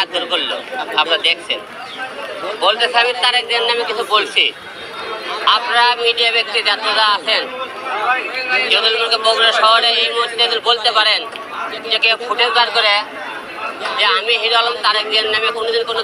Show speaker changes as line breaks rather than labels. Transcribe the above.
মারধর করলো, আপনারা দেখছেন। বলতেছে আমি তারেক জিয়ার নামে কিছু বলছি। আপনারা মিডিয়া ব্যক্তি যারা আছেন, যদি বগুড়া শহরে এই মুহূর্তে বলতে পারেন যে কেউ ফুটেজ বার করে যে আমি হিরো আলম তারেক জিয়ার নামে কোনোদিন কোনো